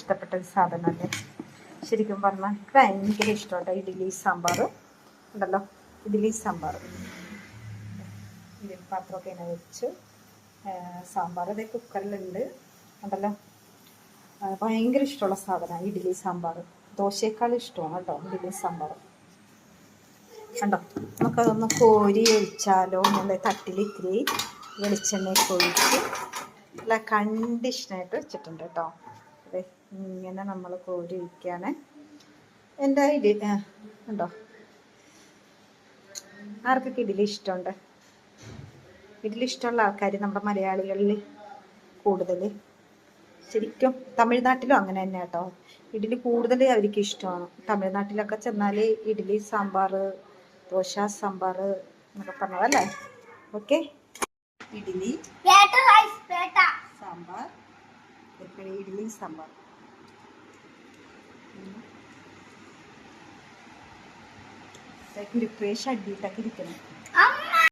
ഇഷ്ടപ്പെട്ട ഒരു സാധനമല്ലേ ശരിക്കും പറഞ്ഞാൽ. എനിക്ക് ഭയങ്കര ഇഷ്ടമാണ് ഇഡ്ഡലി സാമ്പാർ ഉണ്ടല്ലോ. ഇഡ്ഡലി സാമ്പാർ ഇഡ്ഡലി പാത്രമൊക്കെ ഇങ്ങനെ വെച്ച് സാമ്പാർ അതേ കുക്കറിലുണ്ട് ഉണ്ടല്ലോ. ഭയങ്കര ഇഷ്ടമുള്ള സാധനമാണ് ഇഡ്ഡലി സാമ്പാർ. ദോശയേക്കാളും ഇഷ്ടമാണ് കേട്ടോ ഇഡ്ഡലി സാമ്പാർ. കണ്ടോ, നമുക്കതൊന്ന് കോരി ഒഴിച്ചാലോ. നല്ല തട്ടിൽ ഇത്തിരി വെളിച്ചെണ്ണയൊക്കെ ഒഴിച്ച് നല്ല കണ്ടീഷനായിട്ട് വെച്ചിട്ടുണ്ട് കേട്ടോ. അതെ, ഇങ്ങനെ നമ്മൾ കോരി ഒഴിക്കുകയാണ്. എൻ്റെ ഉണ്ടോ, ആർക്കൊക്കെ ഇഡ്ഡലി ഇഷ്ടമുണ്ട്? ഇഡ്ഡലി ഇഷ്ടമുള്ള ആൾക്കാർ നമ്മുടെ മലയാളികളിൽ കൂടുതൽ, ശരിക്കും തമിഴ്നാട്ടിലും അങ്ങനെ തന്നെ കേട്ടോ. ഇഡ്ഡലി കൂടുതൽ അവർക്ക് ഇഷ്ടമാണ്. തമിഴ്നാട്ടിലൊക്കെ ചെന്നാൽ ഇഡ്ഡലി സാമ്പാർ, ദോശ സാമ്പാർ എന്നൊക്കെ പറഞ്ഞതല്ലേ. ഓക്കെ, ഇഡ്ഡലി സാമ്പാർ, ഇഡ്ഡലി സാമ്പാർ. ഒരു ഫ്രഷ് അടിയിട്ടൊക്കെ ഇരിക്കണം.